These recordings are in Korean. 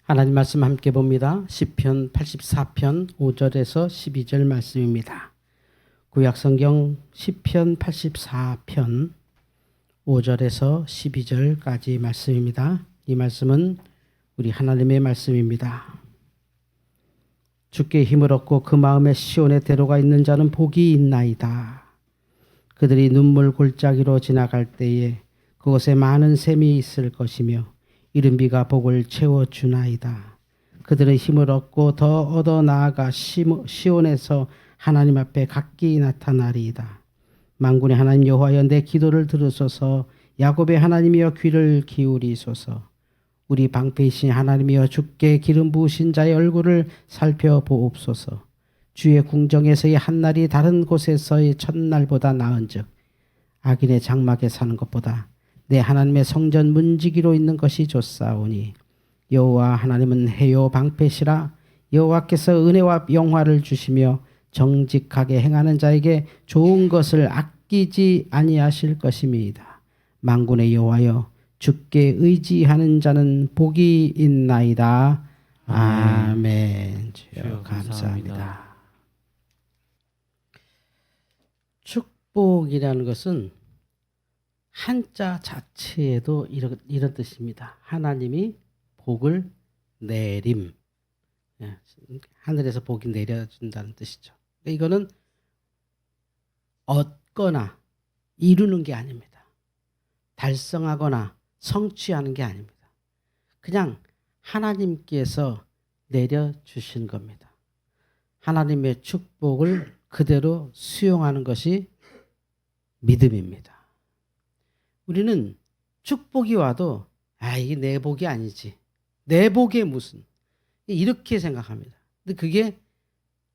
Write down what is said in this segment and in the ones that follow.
하나님 말씀 함께 봅니다. 시편 84편 5절에서 12절 말씀입니다. 구약성경 시편 84편 5절에서 12절까지 말씀입니다. 이 말씀은 우리 하나님의 말씀입니다. 주께 힘을 얻고 그 마음에 시온의 대로가 있는 자는 복이 있나이다. 그들이 눈물 골짜기로 지나갈 때에 그곳에 많은 샘이 있을 것이며 이른 비가 복을 채워주나이다. 그들은 힘을 얻고 더 얻어 나아가 시온에서 하나님 앞에 각기 나타나리이다. 만군의 하나님 여호와여, 내 기도를 들으소서. 야곱의 하나님이여, 귀를 기울이소서. 우리 방패이신 하나님이여, 주께 기름 부으신 자의 얼굴을 살펴보옵소서. 주의 궁정에서의 한날이 다른 곳에서의 첫날보다 나은즉 악인의 장막에 사는 것보다 내 하나님의 성전 문지기로 있는 것이 좋사오니 여호와 하나님은 해요 방패시라. 여호와께서 은혜와 영화를 주시며 정직하게 행하는 자에게 좋은 것을 아끼지 아니하실 것임이다. 만군의 여호와여, 주께 의지하는 자는 복이 있나이다. 아멘. 주여 감사합니다. 축복이라는 것은 한자 자체에도 이런 뜻입니다. 하나님이 복을 내림. 하늘에서 복이 내려준다는 뜻이죠. 이거는 얻거나 이루는 게 아닙니다. 달성하거나 성취하는 게 아닙니다. 그냥 하나님께서 내려주신 겁니다. 하나님의 축복을 그대로 수용하는 것이 믿음입니다. 우리는 축복이 와도 이게 내 복이 아니지. 내 복이 무슨. 이렇게 생각합니다. 근데 그게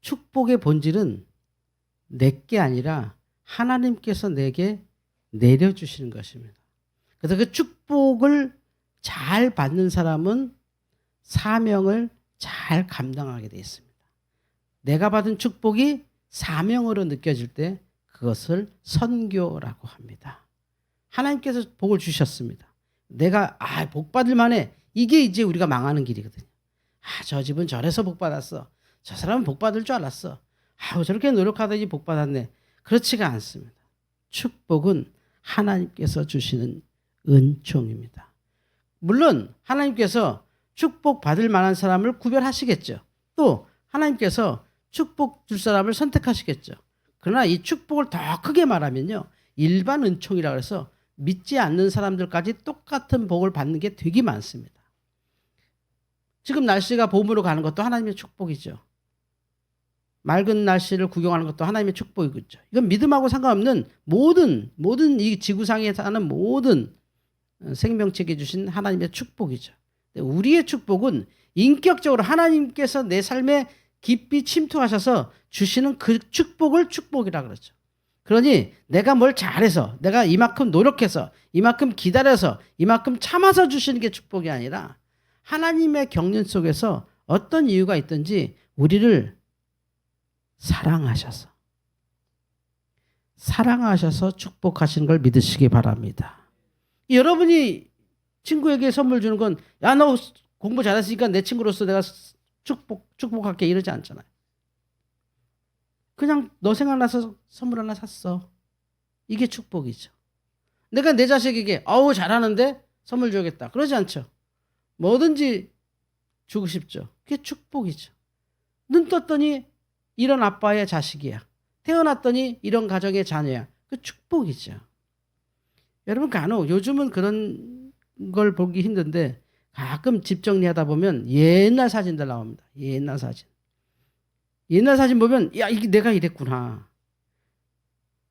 축복의 본질은 내게 아니라 하나님께서 내게 내려주시는 것입니다. 그래서 그 축복을 잘 받는 사람은 사명을 잘 감당하게 되어 있습니다. 내가 받은 축복이 사명으로 느껴질 때 그것을 선교라고 합니다. 하나님께서 복을 주셨습니다. 내가 복 받을 만해. 이게 이제 우리가 망하는 길이거든요. 저 집은 저래서 복 받았어. 저 사람은 복 받을 줄 알았어. 저렇게 노력하더니 복 받았네. 그렇지가 않습니다. 축복은 하나님께서 주시는 은총입니다. 물론 하나님께서 축복 받을 만한 사람을 구별하시겠죠. 또 하나님께서 축복 줄 사람을 선택하시겠죠. 그러나 이 축복을 더 크게 말하면요, 일반 은총이라고 해서 믿지 않는 사람들까지 똑같은 복을 받는 게 되게 많습니다. 지금 날씨가 봄으로 가는 것도 하나님의 축복이죠. 맑은 날씨를 구경하는 것도 하나님의 축복이죠. 이건 믿음하고 상관없는 모든 이 지구상에 사는 모든 생명체에게 주신 하나님의 축복이죠. 우리의 축복은 인격적으로 하나님께서 내 삶에 깊이 침투하셔서 주시는 그 축복을 축복이라고 그러죠. 그러니 내가 뭘 잘해서, 내가 이만큼 노력해서, 이만큼 기다려서, 이만큼 참아서 주시는 게 축복이 아니라 하나님의 경륜 속에서 어떤 이유가 있든지 우리를 사랑하셔서 축복하시는 걸 믿으시기 바랍니다. 여러분이 친구에게 선물 주는 건 너 공부 잘했으니까 내 친구로서 내가 축복할게 이러지 않잖아요. 그냥 너 생각나서 선물 하나 샀어. 이게 축복이죠. 내가 내 자식에게 잘하는데 선물 줘야겠다. 그러지 않죠. 뭐든지 주고 싶죠. 그게 축복이죠. 눈 떴더니 이런 아빠의 자식이야. 태어났더니 이런 가정의 자녀야. 그 축복이죠. 여러분 간혹 요즘은 그런 걸 보기 힘든데 가끔 집 정리하다 보면 옛날 사진들 나옵니다. 옛날 사진 보면 이게 내가 이랬구나.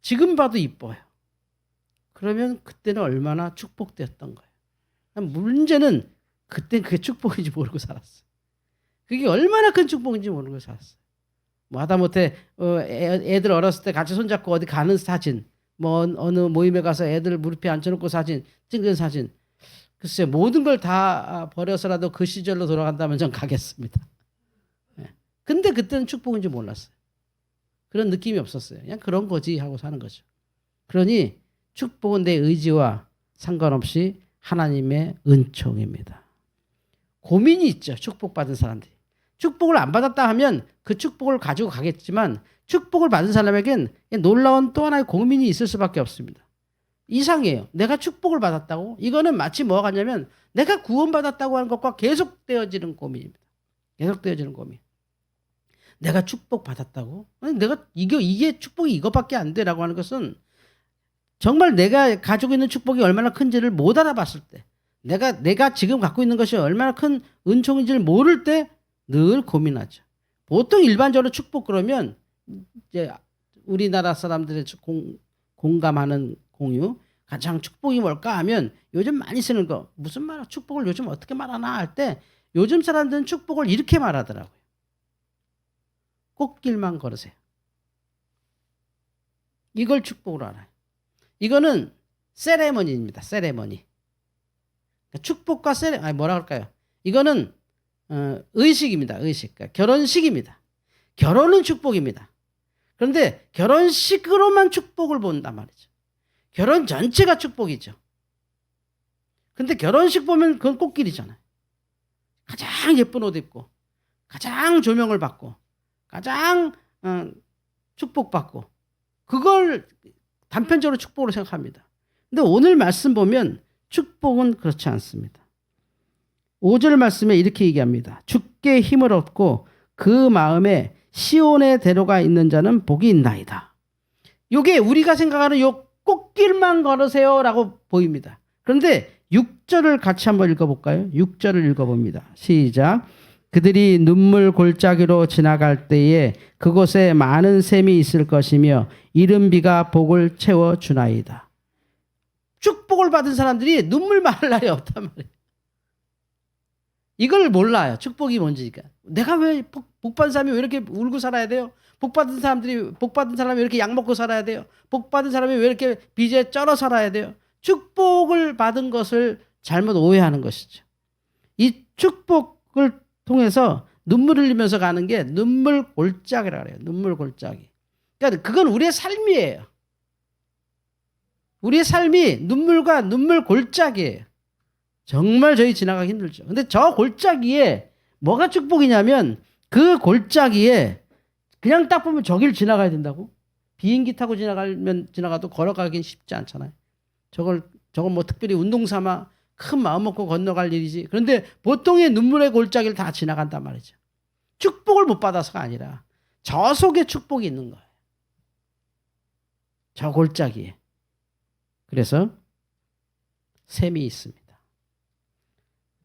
지금 봐도 이뻐요. 그러면 그때는 얼마나 축복되었던 거예요. 문제는 그때 그게 축복인지 모르고 살았어요. 그게 얼마나 큰 축복인지 모르고 살았어요. 하다못해 애들 어렸을 때 같이 손잡고 어디 가는 사진, 어느 모임에 가서 애들 무릎에 앉혀놓고 찍은 사진. 글쎄요, 모든 걸 다 버려서라도 그 시절로 돌아간다면 전 가겠습니다. 근데 그때는 축복인지 몰랐어요. 그런 느낌이 없었어요. 그냥 그런 거지 하고 사는 거죠. 그러니 축복은 내 의지와 상관없이 하나님의 은총입니다. 고민이 있죠. 축복받은 사람들이. 축복을 안 받았다 하면 그 축복을 가지고 가겠지만 축복을 받은 사람에겐 놀라운 또 하나의 고민이 있을 수밖에 없습니다. 이상해요. 내가 축복을 받았다고? 이거는 마치 뭐가 같냐면 내가 구원받았다고 하는 것과 계속되어지는 고민입니다. 계속되어지는 고민. 내가 축복받았다고? 내가 이게 축복이 이것밖에 안 돼라고 하는 것은 정말 내가 가지고 있는 축복이 얼마나 큰지를 못 알아봤을 때, 내가 지금 갖고 있는 것이 얼마나 큰 은총인지를 모를 때 늘 고민하죠. 보통 일반적으로 축복 그러면 이제 우리나라 사람들의 공감하는 공유, 가장 축복이 뭘까 하면 요즘 많이 쓰는 거, 무슨 말, 축복을 요즘 어떻게 말하나 할 때 요즘 사람들은 축복을 이렇게 말하더라고요. 꽃길만 걸으세요. 이걸 축복으로 알아요. 이거는 세레머니입니다. 세레머니. 축복과 뭐라 할까요? 이거는 의식입니다. 의식. 그러니까 결혼식입니다. 결혼은 축복입니다. 그런데 결혼식으로만 축복을 본단 말이죠. 결혼 전체가 축복이죠. 근데 결혼식 보면 그건 꽃길이잖아요. 가장 예쁜 옷 입고 가장 조명을 받고 가장 축복받고 그걸 단편적으로 축복으로 생각합니다. 근데 오늘 말씀 보면 축복은 그렇지 않습니다. 5절 말씀에 이렇게 얘기합니다. 주께 힘을 얻고 그 마음에 시온의 대로가 있는 자는 복이 있나이다. 이게 우리가 생각하는 요 꽃길만 걸으세요라고 보입니다. 그런데 6절을 같이 한번 읽어볼까요? 6절을 읽어봅니다. 시작. 그들이 눈물 골짜기로 지나갈 때에 그곳에 많은 샘이 있을 것이며 이른 비가 복을 채워주나이다. 축복을 받은 사람들이 눈물 말할 날이 없단 말이에요. 이걸 몰라요. 축복이 뭔지니까. 내가 왜 복받은 사람이 왜 이렇게 울고 살아야 돼요? 복받은 사람이 왜 이렇게 약 먹고 살아야 돼요? 복받은 사람이 왜 이렇게 빚에 쩔어 살아야 돼요? 축복을 받은 것을 잘못 오해하는 것이죠. 이 축복을 통해서 눈물 흘리면서 가는 게 눈물 골짜기라고 해요. 눈물 골짜기. 그러니까 그건 우리의 삶이에요. 우리의 삶이 눈물과 눈물 골짜기예요. 정말 저희 지나가기 힘들죠. 근데 저 골짜기에 뭐가 축복이냐면 그 골짜기에 그냥 딱 보면 저길 지나가야 된다고? 비행기 타고 지나가도 걸어가긴 쉽지 않잖아요. 저걸 뭐 특별히 운동 삼아 큰 마음 먹고 건너갈 일이지. 그런데 보통의 눈물의 골짜기를 다 지나간단 말이죠. 축복을 못 받아서가 아니라 저 속에 축복이 있는 거예요. 저 골짜기에. 그래서 샘이 있습니다.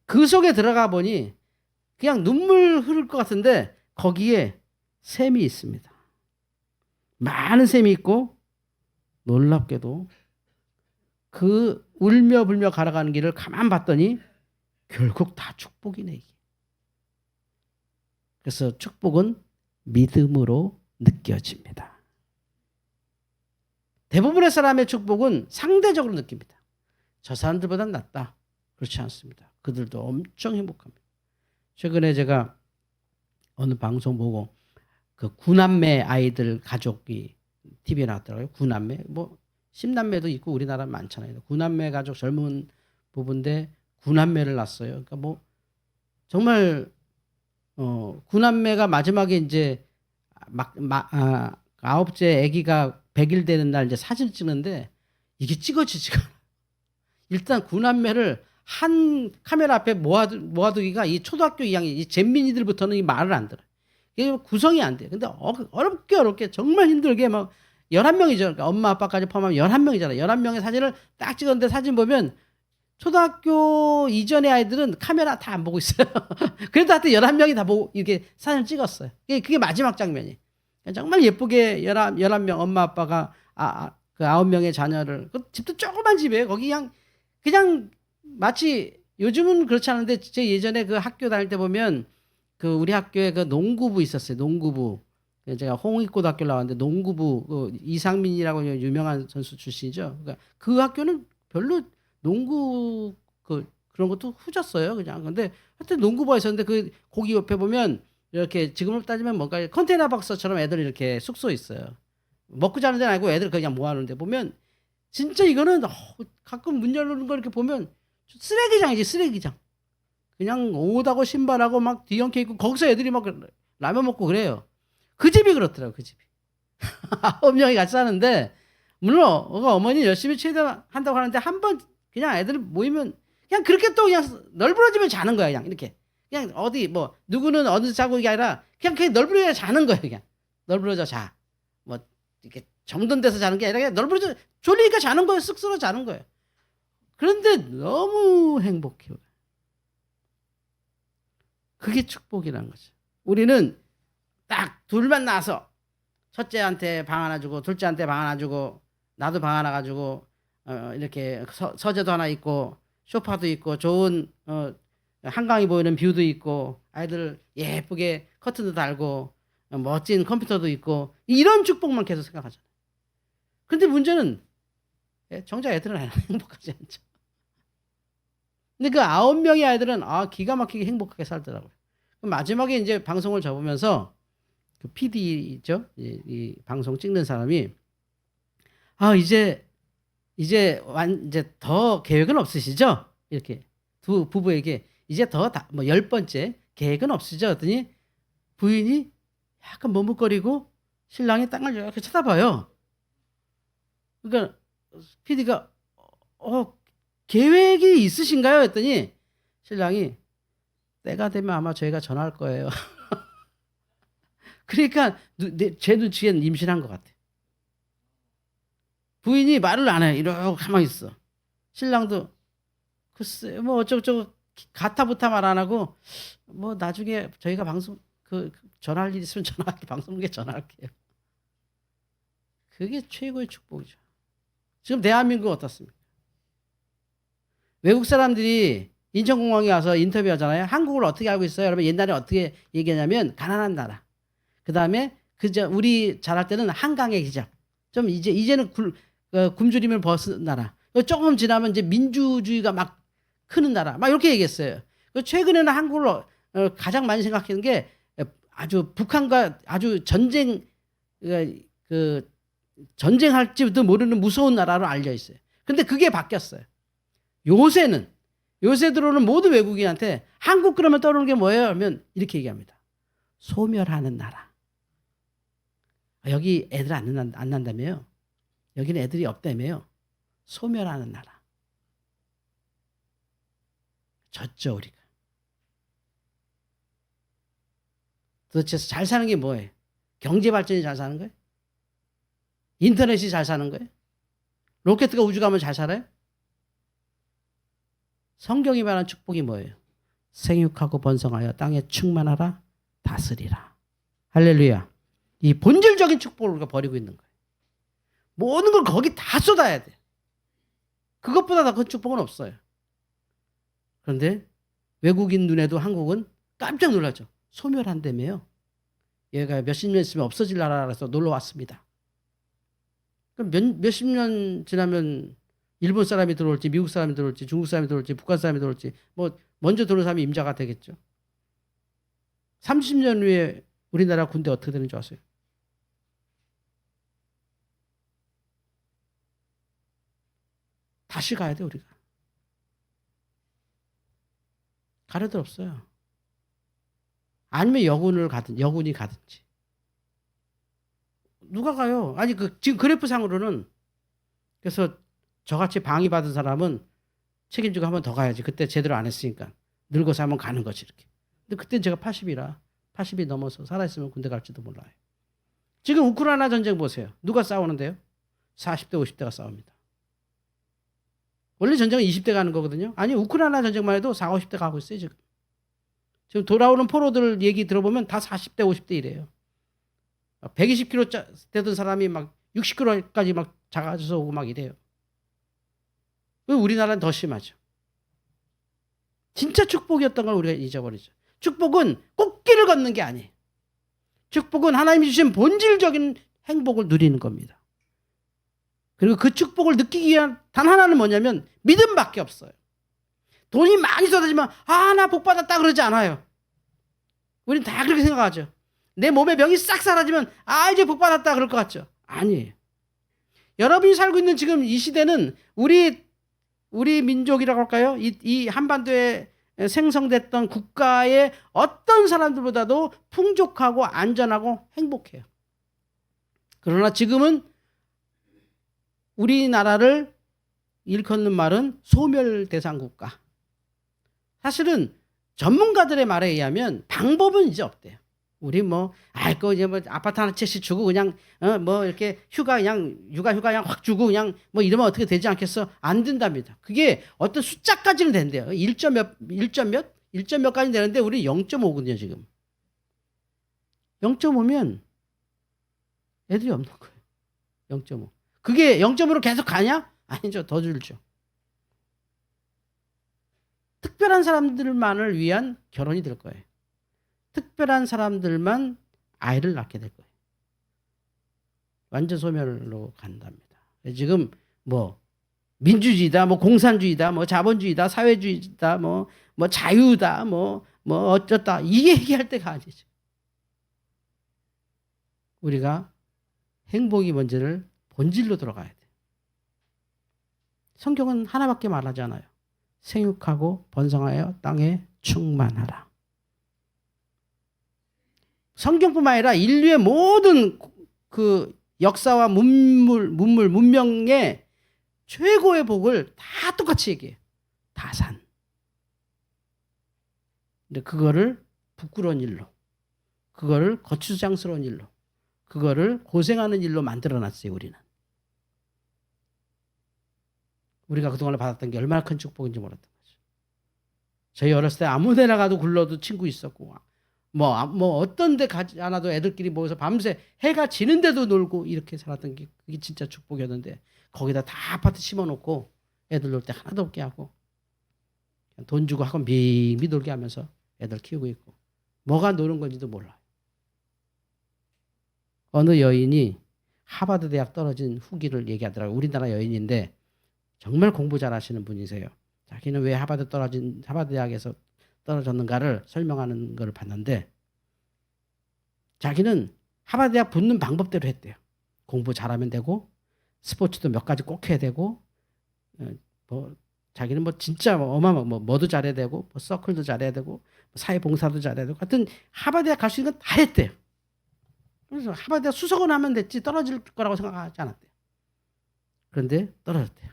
그 속에 들어가 보니 그냥 눈물 흐를 것 같은데 거기에 샘이 있습니다. 많은 샘이 있고 놀랍게도 그 울며 불며 걸어가는 길을 가만 봤더니 결국 다 축복이네. 이게. 그래서 축복은 믿음으로 느껴집니다. 대부분의 사람의 축복은 상대적으로 느낍니다. 저 사람들보단 낫다. 그렇지 않습니다. 그들도 엄청 행복합니다. 최근에 제가 어느 방송 보고 그 구남매 아이들 가족이 TV에 나왔더라고요. 구남매 뭐 10남매도 있고 우리나라 많잖아요. 구남매 가족 젊은 부부인데 구남매를 낳았어요. 그러니까 뭐 정말 구남매가 마지막에 이제 아홉째 아기가 100일 되는 날 이제 사진 찍는데 이게 찍어지지가 않아요. 일단 구남매를 한 카메라 앞에 모아두기가 이 초등학교 2학년 이 잼민이들부터는 이 말을 안 들어요. 이게 구성이 안 돼요. 근데 어렵게 정말 힘들게 막 11명이죠. 그러니까 엄마 아빠까지 포함하면 11명이잖아요. 11명의 사진을 딱 찍었는데 사진 보면 초등학교 이전의 아이들은 카메라 다 안 보고 있어요. 그래도 하여튼 11명이 다 보고 이렇게 사진을 찍었어요. 그게 마지막 장면이. 정말 예쁘게 11명 엄마 아빠가 그 9명의 자녀를 그 집도 조그만 집이에요. 거기 그냥 마치 요즘은 그렇지 않은데 제 예전에 그 학교 다닐 때 보면 그 우리 학교에 그 농구부 있었어요. 농구부. 제가 홍익고등학교 나왔는데 농구부 그 이상민이라고 유명한 선수 출신이죠. 그러니까 그 학교는 별로 농구 그런 것도 후졌어요. 그냥. 근데 하여튼 농구부가 있었는데 그 거기 옆에 보면 이렇게 지금으로 따지면 뭔가 컨테이너 박스처럼 애들 이렇게 숙소 있어요. 먹고 자는 데는 아니고 애들 그냥 모아놓는데 보면 진짜 이거는 가끔 문 열는 거 이렇게 보면 쓰레기장이지 쓰레기장. 그냥 옷하고 신발하고 막 뒤엉켜 있고 거기서 애들이 막 라면 먹고 그래요. 그 집이 그렇더라고요. 그 집이. 9명이 같이 사는데 물론 어머니 열심히 최대한다고 하는데 한 번 그냥 애들 모이면 그냥 그렇게 또 그냥 널브러지면 자는 거야. 그냥 이렇게. 그냥 어디 뭐 누구는 어디서 자고 이게 아니라 그냥 널브러져 자는 거예요. 그냥 널브러져 자. 뭐 이렇게 정돈 돼서 자는 게 아니라 그냥 널브러져 졸리니까 자는 거예요. 쓱 자는 거예요. 그런데 너무 행복해요. 그게 축복이라는 거죠. 우리는 딱 둘만 나서 첫째한테 방 하나 주고 둘째한테 방 하나 주고 나도 방 하나 가지고 이렇게 서재도 하나 있고 소파도 있고 좋은 한강이 보이는 뷰도 있고 아이들 예쁘게 커튼도 달고 멋진 컴퓨터도 있고 이런 축복만 계속 생각하잖아요. 근데 문제는 정작 애들은 행복하지 않죠. 근데 그 9명의 아이들은 기가 막히게 행복하게 살더라고요. 마지막에 이제 방송을 접으면서 그 PD죠, 이 방송 찍는 사람이 이제 더 계획은 없으시죠? 이렇게 두 부부에게 이제 더 뭐 10번째 계획은 없으시죠? 그랬더니 부인이 약간 머뭇거리고 신랑이 땅을 이렇게 쳐다봐요. 그러니까 PD가 계획이 있으신가요? 했더니 신랑이 때가 되면 아마 저희가 전화할 거예요. 그러니까 제 눈치엔 임신한 것 같아. 부인이 말을 안 해. 이러고 가만히 있어. 신랑도 글쎄 뭐 어쩌고저쩌고 가타부타 말 안 하고 뭐 나중에 저희가 방송 전화할 일 있으면 전화할게. 방송국에 전화할게요. 그게 최고의 축복이죠. 지금 대한민국 어떻습니까? 외국 사람들이 인천공항에 와서 인터뷰하잖아요. 한국을 어떻게 알고 있어요? 여러분 옛날에 어떻게 얘기하냐면 가난한 나라. 그 다음에 우리 잘할 때는 한강의 기적. 좀 이제는 굶주림을 벗은 나라. 조금 지나면 이제 민주주의가 막 크는 나라. 막 이렇게 얘기했어요. 최근에는 한국을 가장 많이 생각하는 게 아주 북한과 아주 전쟁할지도 모르는 무서운 나라로 알려 있어요. 근데 그게 바뀌었어요. 요새 들어오는 모든 외국인한테 한국 그러면 떠오르는 게 뭐예요? 하면 이렇게 얘기합니다. 소멸하는 나라. 여기 애들 안 난다며요. 여기는 애들이 없다며요. 소멸하는 나라. 졌죠 우리가. 도대체 잘 사는 게 뭐예요? 경제 발전이 잘 사는 거예요? 인터넷이 잘 사는 거예요? 로켓가 우주 가면 잘 살아요? 성경이 말하는 축복이 뭐예요? 생육하고 번성하여 땅에 충만하라 다스리라. 할렐루야. 이 본질적인 축복을 우리가 버리고 있는 거예요. 모든 걸 거기 다 쏟아야 돼. 그것보다 더 큰 축복은 없어요. 그런데 외국인 눈에도 한국은 깜짝 놀라죠. 소멸한다며요. 얘가 몇십 년 있으면 없어질 나라라서 놀러 왔습니다. 그럼 몇십 년 지나면 일본 사람이 들어올지 미국 사람이 들어올지 중국 사람이 들어올지 북한 사람이 들어올지 뭐 먼저 들어온 사람이 임자가 되겠죠. 30년 후에 우리나라 군대 어떻게 되는 줄 아세요? 다시 가야 돼 우리가. 가려들 없어요. 아니면 여군이 가든지. 누가 가요? 아니 지금 그래프상으로는 그래서 저같이 방위 받은 사람은 책임지고 한 번 더 가야지. 그때 제대로 안 했으니까. 늙어서 한번 가는 거지 이렇게. 근데 그때는 제가 80이 넘어서 살아있으면 군대 갈지도 몰라요. 지금 우크라이나 전쟁 보세요. 누가 싸우는데요? 40대 50대가 싸웁니다. 원래 전쟁은 20대 가는 거거든요. 아니 우크라이나 전쟁만 해도 40, 50대 가고 있어요 지금. 지금 돌아오는 포로들 얘기 들어보면 다 40대 50대 이래요. 120kg 되던 사람이 막 60kg까지 막 작아져서 오고 막 이래요. 왜 우리나라는 더 심하죠? 진짜 축복이었던 걸 우리가 잊어버리죠. 축복은 꽃길을 걷는 게 아니에요. 축복은 하나님이 주신 본질적인 행복을 누리는 겁니다. 그리고 그 축복을 느끼기 위한 단 하나는 뭐냐면 믿음밖에 없어요. 돈이 많이 쏟아지면 나 복 받았다 그러지 않아요. 우린 다 그렇게 생각하죠. 내 몸에 병이 싹 사라지면 이제 복 받았다 그럴 것 같죠. 아니에요. 여러분이 살고 있는 지금 이 시대는 우리 민족이라고 할까요? 이 한반도에 생성됐던 국가의 어떤 사람들보다도 풍족하고 안전하고 행복해요. 그러나 지금은 우리나라를 일컫는 말은 소멸 대상 국가. 사실은 전문가들의 말에 의하면 방법은 이제 없대요. 우리 그 이제 아파트 한 채씩 주고 그냥 이렇게 휴가 그냥 육아 그냥 확 주고 그냥 이러면 어떻게 되지 않겠어? 안 된답니다. 그게 어떤 숫자까지는 된대요. 1점 몇까지 되는데 우리 0.5거든요, 지금. 0.5면 애들이 없는 거예요. 0.5. 그게 0.5로 계속 가냐? 아니죠. 더 줄죠. 특별한 사람들만을 위한 결혼이 될 거예요. 특별한 사람들만 아이를 낳게 될 거예요. 완전 소멸로 간답니다. 지금 민주주의다, 공산주의다, 자본주의다, 사회주의다, 자유다, 어쩌다 이게 얘기할 때가 아니죠. 우리가 행복이 뭔지를 본질로 들어가야 돼. 성경은 하나밖에 말하지 않아요. 생육하고 번성하여 땅에 충만하라. 성경뿐만 아니라 인류의 모든 그 역사와 문명의 최고의 복을 다 똑같이 얘기해요. 다산. 근데 그거를 부끄러운 일로, 그거를 거추장스러운 일로, 그거를 고생하는 일로 만들어놨어요, 우리는. 우리가 그동안에 받았던 게 얼마나 큰 축복인지 몰랐던 거죠. 저희 어렸을 때 아무 데나 가도 굴러도 친구 있었고, 어떤 데 가지 않아도 애들끼리 모여서 밤새 해가 지는데도 놀고 이렇게 살았던 게 그게 진짜 축복이었는데, 거기다 다 아파트 심어놓고 애들 놀 때 하나도 없게 하고 돈 주고 학원 빙빙 놀게 하면서 애들 키우고 있고 뭐가 노는 건지도 몰라요. 어느 여인이 하버드 대학 떨어진 후기를 얘기하더라고요. 우리나라 여인인데 정말 공부 잘하시는 분이세요. 자기는 왜 하버드 대학에서 떨어졌는가를 설명하는 걸 봤는데, 자기는 하버드 대학 붙는 방법대로 했대요. 공부 잘하면 되고 스포츠도 몇 가지 꼭 해야 되고 자기는 진짜 뭐도 잘해야 되고 서클도 잘해야 되고 사회봉사도 잘해야 되고 하여튼 하버드 대학 갈 수 있는 건 다 했대요. 그래서 하버드 대학 수석은 하면 됐지 떨어질 거라고 생각하지 않았대요. 그런데 떨어졌대요.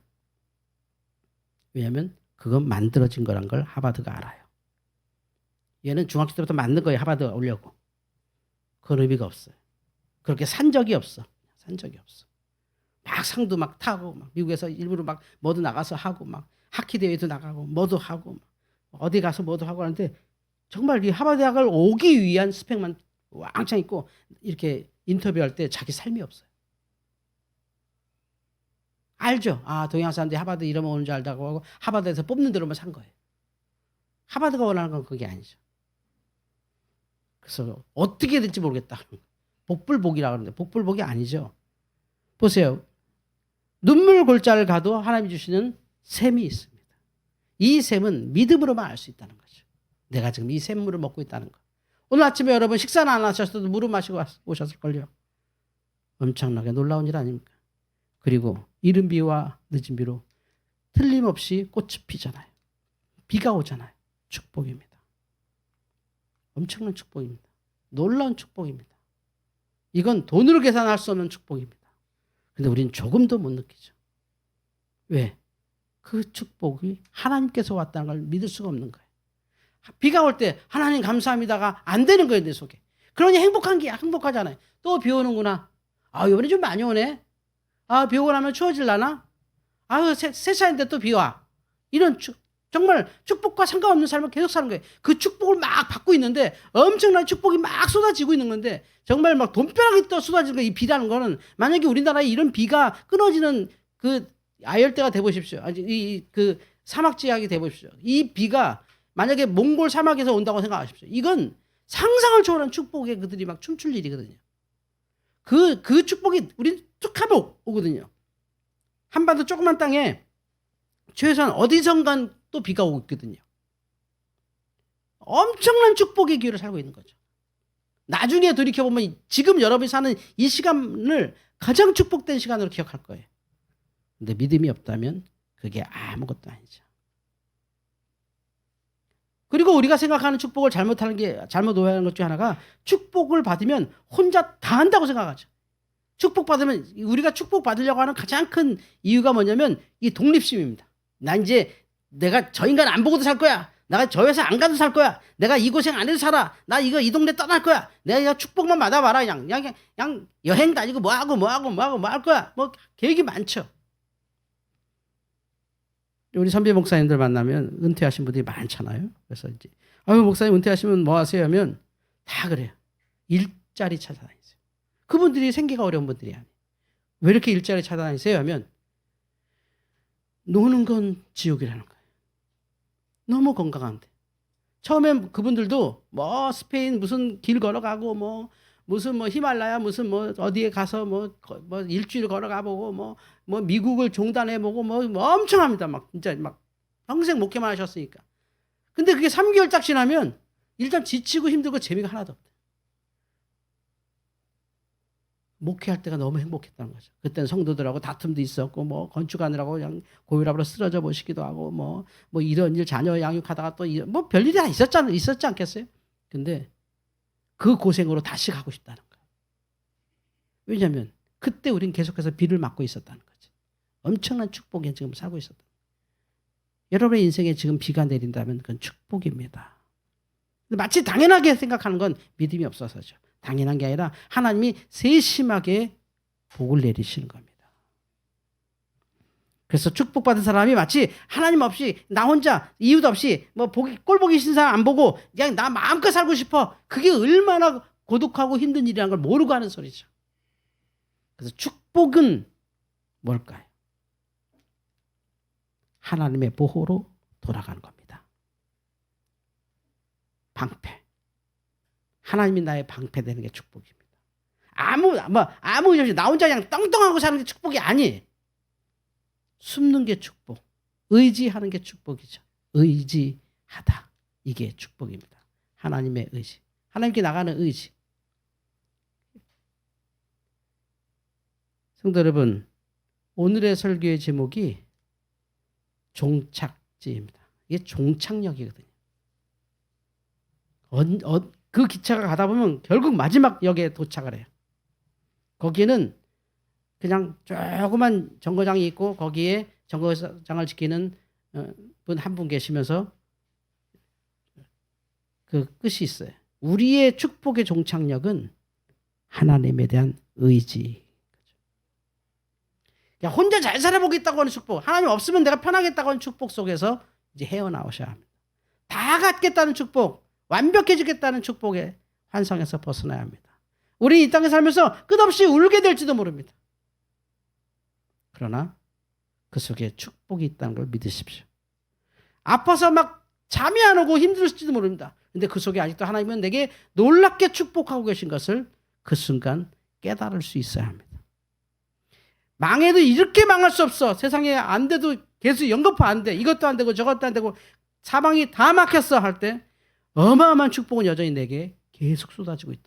왜냐하면 그건 만들어진 거란 걸 하버드가 알아요. 얘는 중학교 때부터 만든 거예요. 하버드 오려고. 그런 의미가 없어요. 그렇게 산 적이 없어. 막 상도 막 타고 미국에서 일부러 뭐도 나가서 하고 하키 대회도 나가고 뭐도 하고 어디 가서 뭐도 하고 하는데 정말 이 하버드 대학을 오기 위한 스펙만 왕창 있고 이렇게 인터뷰할 때 자기 삶이 없어요. 알죠? 동양 사람들이 하버드 이러면 오는 줄 알다고 하고 하버드에서 뽑는 대로만 산 거예요. 하버드가 원하는 건 그게 아니죠. 그래서 어떻게 될지 모르겠다. 복불복이라고 하는데 복불복이 아니죠. 보세요. 눈물 골자를 가도 하나님이 주시는 샘이 있습니다. 이 샘은 믿음으로만 알 수 있다는 거죠. 내가 지금 이 샘물을 먹고 있다는 거. 오늘 아침에 여러분 식사는 안 하셨어도 물을 마시고 오셨을걸요. 엄청나게 놀라운 일 아닙니까? 그리고 이른 비와 늦은 비로 틀림없이 꽃이 피잖아요. 비가 오잖아요. 축복입니다. 엄청난 축복입니다. 놀라운 축복입니다. 이건 돈으로 계산할 수 없는 축복입니다. 근데 우리는 조금도 못 느끼죠. 왜? 그 축복이 하나님께서 왔다는 걸 믿을 수가 없는 거예요. 비가 올 때 하나님 감사합니다가 안 되는 거예요, 내 속에. 그러니 행복하잖아요. 또 비 오는구나. 이번에 좀 많이 오네. 비 오고 나면 추워질라나? 세차인데 또 비 와. 이런 정말 축복과 상관없는 삶을 계속 사는 거예요. 그 축복을 막 받고 있는데 엄청난 축복이 막 쏟아지고 있는 건데 정말 막 돈벼락이 떠 쏟아지는 거, 이 비라는 거는 만약에 우리나라에 이런 비가 끊어지는 그 아열대가 돼 보십시오. 그 사막 지역이 돼 보십시오. 이 비가 만약에 몽골 사막에서 온다고 생각하십시오. 이건 상상을 초월한 축복에 그들이 막 춤출 일이거든요. 그 축복이 우린 툭 하면 오거든요. 한반도 조그만 땅에 최소한 어디선간 또 비가 오고 있거든요. 엄청난 축복의 기회를 살고 있는 거죠. 나중에 돌이켜보면 지금 여러분이 사는 이 시간을 가장 축복된 시간으로 기억할 거예요. 근데 믿음이 없다면 그게 아무것도 아니죠. 그리고 우리가 생각하는 축복을 잘못 오해하는 것 중에 하나가 축복을 받으면 혼자 다 한다고 생각하죠. 축복받으면 우리가 축복받으려고 하는 가장 큰 이유가 뭐냐면 이 독립심입니다. 나 이제 내가 저 인간 안 보고도 살 거야. 내가 저 회사 안 가도 살 거야. 내가 이 고생 안 해도 살아. 나 이 동네 떠날 거야. 내가 그냥 축복만 받아봐라. 그냥 여행 다니고 뭐 할 거야. 뭐 계획이 많죠. 우리 선배 목사님들 만나면 은퇴하신 분들이 많잖아요. 그래서 이제 목사님 은퇴하시면 뭐 하세요 하면 다 그래요. 일자리 찾아다니세요. 그분들이 생계가 어려운 분들이 아니에요. 왜 이렇게 일자리 찾아다니세요 하면 노는 건 지옥이라는 거예요. 너무 건강한데. 처음엔 그분들도 뭐 스페인 무슨 길 걸어가고 뭐 무슨 뭐 히말라야 무슨 뭐 어디에 가서 뭐 일주일 걸어가 보고 뭐 미국을 종단해 보고 뭐 엄청 합니다. 막 진짜 막 평생 목회만 하셨으니까. 근데 그게 3개월 딱 지나면 일단 지치고 힘들고 재미가 하나도 없다. 목회할 때가 너무 행복했다는 거죠. 그때는 성도들하고 다툼도 있었고 뭐 건축하느라고 그냥 고혈압으로 쓰러져 보시기도 하고 뭐 이런 일 자녀 양육하다가 또 뭐 별일이 다 있었지 않겠어요? 근데 그 고생으로 다시 가고 싶다는 거예요. 왜냐하면 그때 우린 계속해서 비를 맞고 있었다는 거죠. 엄청난 축복에 지금 살고 있었다. 여러분의 인생에 지금 비가 내린다면 그건 축복입니다. 마치 당연하게 생각하는 건 믿음이 없어서죠. 당연한 게 아니라 하나님이 세심하게 복을 내리시는 겁니다. 그래서 축복받은 사람이 마치 하나님 없이 나 혼자 이유도 없이 뭐 꼴 보기 싫은 사람 안 보고 그냥 나 마음껏 살고 싶어. 그게 얼마나 고독하고 힘든 일이라는 걸 모르고 하는 소리죠. 그래서 축복은 뭘까요? 하나님의 보호로 돌아가는 겁니다. 방패. 하나님이 나의 방패되는 게 축복입니다. 아무 의미 없이 나 혼자 그냥 떵떵하고 사는 게 축복이 아니에요. 숨는 게 축복. 의지하는 게 축복이죠. 의지하다. 이게 축복입니다. 하나님의 의지. 하나님께 나가는 의지. 성도 여러분, 오늘의 설교의 제목이 종착지입니다. 이게 종착역이거든요. 그 기차가 가다 보면 결국 마지막 역에 도착을 해요. 거기는 그냥 조그만 정거장이 있고 거기에 정거장을 지키는 분 한 분 계시면서 그 끝이 있어요. 우리의 축복의 종착역은 하나님에 대한 의지. 그냥 혼자 잘 살아보겠다고 하는 축복, 하나님 없으면 내가 편하겠다고 하는 축복 속에서 이제 헤어나오셔야 합니다. 다 갖겠다는 축복, 완벽해지겠다는 축복의 환상에서 벗어나야 합니다. 우리 이 땅에 살면서 끝없이 울게 될지도 모릅니다. 그러나 그 속에 축복이 있다는 걸 믿으십시오. 아파서 막 잠이 안 오고 힘들을지도 모릅니다. 근데 그 속에 아직도 하나님은 내게 놀랍게 축복하고 계신 것을 그 순간 깨달을 수 있어야 합니다. 망해도 이렇게 망할 수 없어. 세상에 안 돼도 계속 연거푸 안 돼. 이것도 안 되고 저것도 안 되고 사방이 다 막혔어 할 때 어마어마한 축복은 여전히 내게 계속 쏟아지고 있다.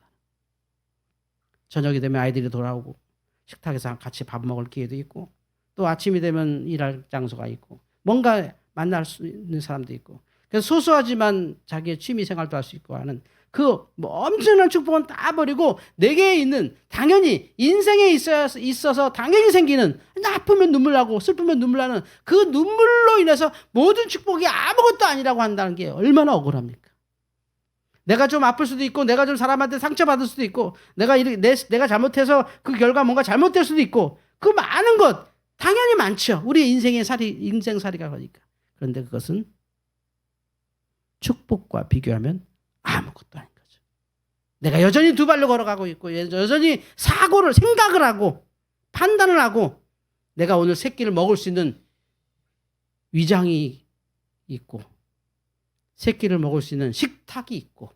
저녁이 되면 아이들이 돌아오고 식탁에서 같이 밥 먹을 기회도 있고 또 아침이 되면 일할 장소가 있고 뭔가 만날 수 있는 사람도 있고 그래서 소소하지만 자기의 취미 생활도 할 수 있고 하는 그 엄청난 축복은 다 버리고 내게 있는 당연히 인생에 있어서 당연히 생기는 아프면 눈물 나고 슬프면 눈물 나는 그 눈물로 인해서 모든 축복이 아무것도 아니라고 한다는 게 얼마나 억울합니까? 내가 좀 아플 수도 있고 내가 좀 사람한테 상처받을 수도 있고 내가 잘못해서 그 결과 뭔가 잘못될 수도 있고 그 많은 것 당연히 많죠. 우리 인생살이가 그러니까. 그런데 그것은 축복과 비교하면 아무것도 아닌 거죠. 내가 여전히 두 발로 걸어가고 있고 여전히 생각을 하고 판단을 하고 내가 오늘 세 끼를 먹을 수 있는 위장이 있고 세 끼를 먹을 수 있는 식탁이 있고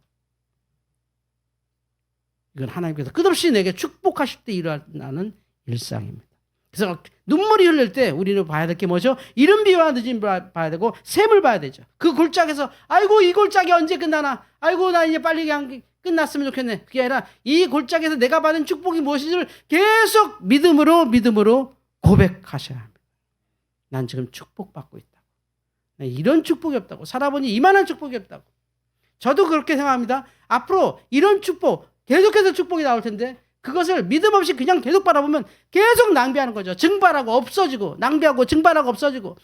이건 하나님께서 끝없이 내게 축복하실 때 일어나는 일상입니다. 그래서 눈물이 흘릴 때 우리는 봐야 될 게 뭐죠? 이른 비와 늦은 비와 봐야 되고 샘을 봐야 되죠. 그 골짜기에서 아이고 이 골짜기 언제 끝나나? 아이고 나 이제 빨리 그냥 끝났으면 좋겠네. 그게 아니라 이 골짜기에서 내가 받은 축복이 무엇인지를 계속 믿음으로 고백하셔야 합니다. 난 지금 축복받고 있다고. 이런 축복이 없다고. 살아보니 이만한 축복이 없다고. 저도 그렇게 생각합니다. 앞으로 이런 축복, 계속해서 축복이 나올 텐데 그것을 믿음 없이 그냥 계속 바라보면 계속 낭비하는 거죠. 증발하고 없어지고 낭비하고 증발하고 없어지고.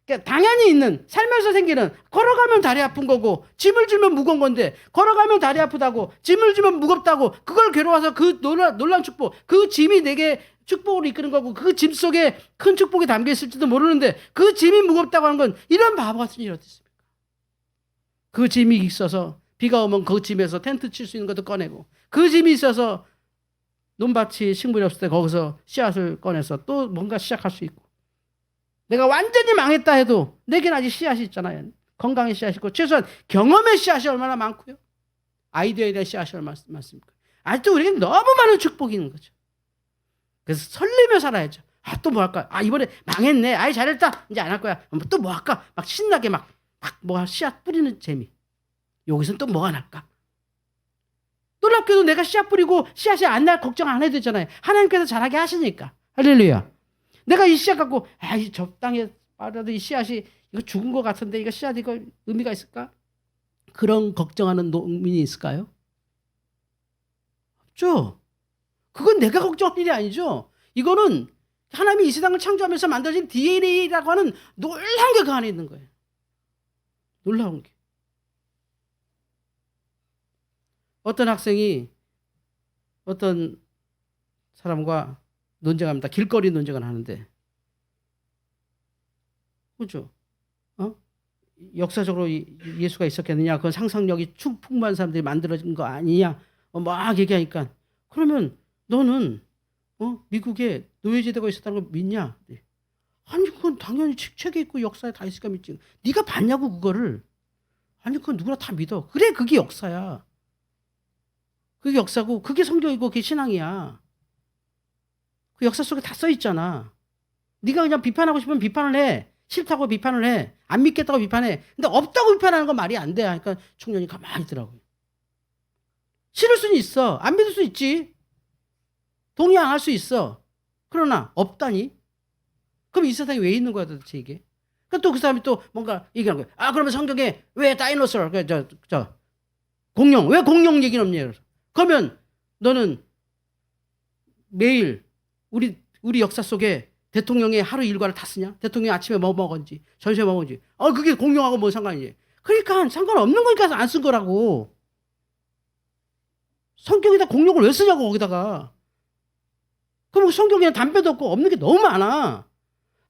그러니까 당연히 있는 살면서 생기는 걸어가면 다리 아픈 거고 짐을 주면 무거운 건데 걸어가면 다리 아프다고 짐을 주면 무겁다고 그걸 괴로워서 그 놀라운 축복 그 짐이 내게 축복으로 이끄는 거고 그 짐 속에 큰 축복이 담겨 있을지도 모르는데 그 짐이 무겁다고 하는 건 이런 바보 같은 일 어디 있습니까? 그 짐이 있어서 비가 오면 그 짐에서 텐트 칠 수 있는 것도 꺼내고 그 짐이 있어서 논밭이 식물이 없을 때 거기서 씨앗을 꺼내서 또 뭔가 시작할 수 있고 내가 완전히 망했다 해도 내게는 아직 씨앗이 있잖아요. 건강의 씨앗이 있고 최소한 경험의 씨앗이 얼마나 많고요. 아이디어에 대한 씨앗이 얼마나 많습니까? 아직도 우리에게 너무 많은 축복이 있는 거죠. 그래서 설레며 살아야죠. 또 뭐 할까? 이번에 망했네. 아이 잘했다. 이제 안 할 거야. 또 뭐 할까? 막 신나게 막 뭐 씨앗 뿌리는 재미. 여기서는 또 뭐가 날까? 놀랍게도 내가 씨앗 뿌리고 씨앗이 안 날 걱정 안 해도 되잖아요. 하나님께서 잘하게 하시니까. 할렐루야. 내가 이 씨앗 갖고 이 적당히 빨아도 이 씨앗이 이거 죽은 것 같은데 이거 씨앗 이거 의미가 있을까? 그런 걱정하는 농민이 있을까요? 없죠. 그건 내가 걱정할 일이 아니죠. 이거는 하나님이 이 세상을 창조하면서 만들어진 DNA라고 하는 놀라운 게 그 안에 있는 거예요. 놀라운 게. 어떤 학생이 어떤 사람과 논쟁합니다. 길거리 논쟁을 하는데 그죠? 역사적으로 예수가 있었겠느냐? 그건 상상력이 풍부한 사람들이 만들어진 거 아니냐? 막 얘기하니까 그러면 너는 미국에 노예제도가 있었다는 거 믿냐? 아니 그건 당연히 책에 있고 역사에 다 있으니까 믿지. 네가 봤냐고 그거를. 아니 그건 누구나 다 믿어. 그래 그게 역사야. 그게 역사고 그게 성경이고 그게 신앙이야. 그 역사 속에 다 써 있잖아. 네가 그냥 비판하고 싶으면 비판을 해. 싫다고 비판을 해. 안 믿겠다고 비판해. 근데 없다고 비판하는 건 말이 안 돼. 그러니까 청년이 가만히 있더라고요. 싫을 수는 있어. 안 믿을 수 있지. 동의 안 할 수 있어. 그러나 없다니? 그럼 이 세상에 왜 있는 거야 도대체 이게? 그러니까 또 그 사람이 또 뭔가 얘기하는 거야. 그러면 성경에 왜 다이노소어, 공룡, 왜 공룡 얘기는 없냐? 그러면 너는 매일 우리 역사 속에 대통령의 하루 일과를 다 쓰냐? 대통령이 아침에 뭐 먹었는지, 점심에 뭐 먹었는지. 그게 공룡하고 뭐 상관이지? 그러니까 상관없는 거니까 안 쓴 거라고. 성경에다 공룡을 왜 쓰냐고 거기다가. 그럼 성경에는 담배도 없고 없는 게 너무 많아.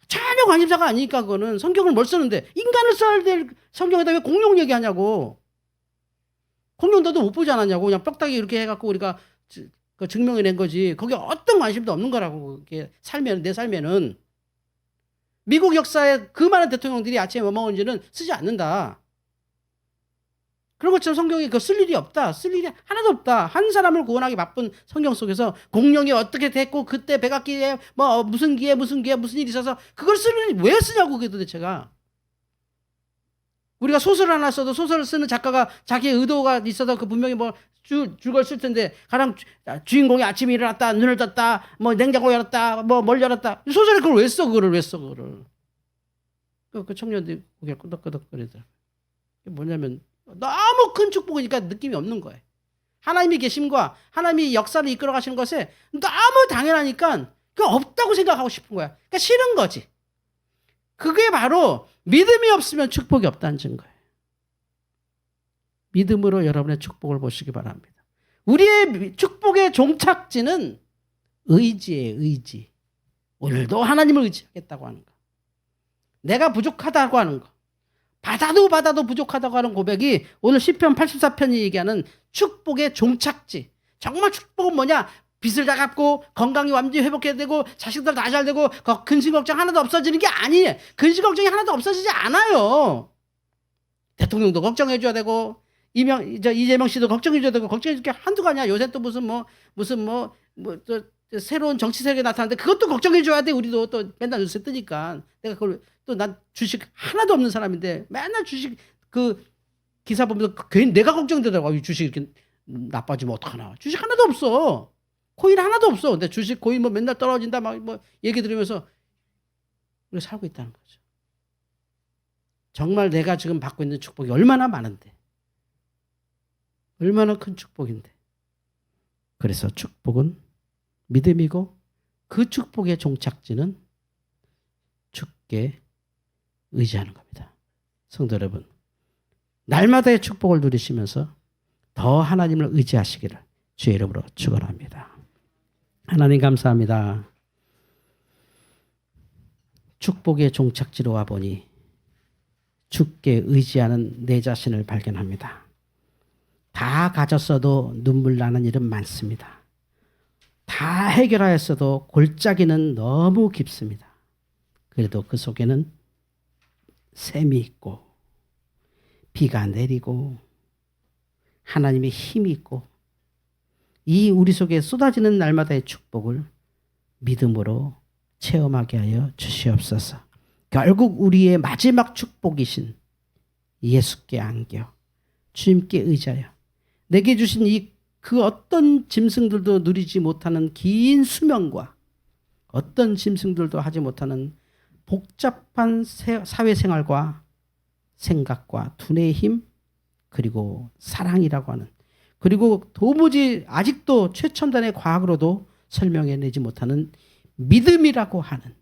전혀 관심사가 아니니까 그거는. 성경을 뭘 쓰는데 인간을 써야 될 성경에다 왜 공룡 얘기하냐고. 공룡 너도 못 보지 않았냐고. 그냥 뼈다귀 이렇게 해갖고 우리가 그 증명해낸 거지. 거기에 어떤 관심도 없는 거라고. 그게 내 삶에는. 미국 역사에 그 많은 대통령들이 아침에 뭐 먹은지는 쓰지 않는다. 그런 것처럼 성경에 그거 쓸 일이 없다. 쓸 일이 하나도 없다. 한 사람을 구원하기 바쁜 성경 속에서 공룡이 어떻게 됐고 그때 백악기에 뭐 무슨 기에 무슨 일이 있어서 그걸 쓸 일이 왜 쓰냐고 그게 도대체가. 우리가 소설을 하나 써도 소설을 쓰는 작가가 자기의 의도가 있어서 그 분명히 뭐 줄걸 쓸 텐데 가령 주인공이 아침에 일어났다 눈을 떴다 뭐 냉장고 열었다 뭐 뭘 열었다 소설에 그걸 왜 써 그거를 그 청년들이 고개를 끄덕끄덕거리더라고요. 뭐냐면 너무 큰 축복이니까 느낌이 없는 거예요. 하나님의 계심과 하나님이 역사를 이끌어 가시는 것에 너무 당연하니까 그 없다고 생각하고 싶은 거야. 그러니까 싫은 거지. 그게 바로 믿음이 없으면 축복이 없다는 증거예요. 믿음으로 여러분의 축복을 보시기 바랍니다. 우리의 축복의 종착지는 의지예요. 의지. 오늘도 하나님을 의지하겠다고 하는 거. 내가 부족하다고 하는 거. 받아도 부족하다고 하는 고백이 오늘 시편 84편이 얘기하는 축복의 종착지. 정말 축복은 뭐냐? 빚을 다 갚고 건강이 완전히 회복해야 되고 자식들 다 잘 되고 근심 걱정 하나도 없어지는 게 아니에요. 근심 걱정이 하나도 없어지지 않아요. 대통령도 걱정해줘야 되고 이재명 씨도 걱정해줘야 되고 걱정해줄 게 한두가 아니야. 요새 또 무슨 새로운 정치 세력이 나타났는데 그것도 걱정해줘야 돼. 우리도 또 맨날 뉴스에 뜨니까. 내가 그걸 또 난 주식 하나도 없는 사람인데 맨날 주식 그 기사 보면서 괜히 내가 걱정되더라고. 주식 이렇게 나빠지면 어떡하나. 주식 하나도 없어. 코인 하나도 없어. 근데 주식 코인 뭐 맨날 떨어진다 막 뭐 얘기 들으면서 우리가 살고 있다는 거죠. 정말 내가 지금 받고 있는 축복이 얼마나 많은데 얼마나 큰 축복인데. 그래서 축복은 믿음이고 그 축복의 종착지는 주께 의지하는 겁니다. 성도 여러분, 날마다의 축복을 누리시면서 더 하나님을 의지하시기를 주의 이름으로 축원합니다. 하나님 감사합니다. 축복의 종착지로 와보니 주께 의지하는 내 자신을 발견합니다. 다 가졌어도 눈물 나는 일은 많습니다. 다 해결하였어도 골짜기는 너무 깊습니다. 그래도 그 속에는 샘이 있고 비가 내리고 하나님의 힘이 있고 이 우리 속에 쏟아지는 날마다의 축복을 믿음으로 체험하게 하여 주시옵소서. 결국 우리의 마지막 축복이신 예수께 안겨 주님께 의지하여 내게 주신 그 어떤 짐승들도 누리지 못하는 긴 수명과 어떤 짐승들도 하지 못하는 복잡한 사회생활과 생각과 두뇌의 힘 그리고 사랑이라고 하는 그리고 도무지 아직도 최첨단의 과학으로도 설명해내지 못하는 믿음이라고 하는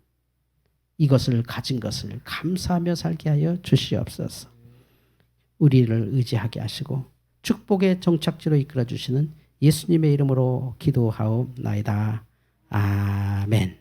이것을 가진 것을 감사하며 살게 하여 주시옵소서. 우리를 의지하게 하시고 축복의 정착지로 이끌어 주시는 예수님의 이름으로 기도하옵나이다. 아멘.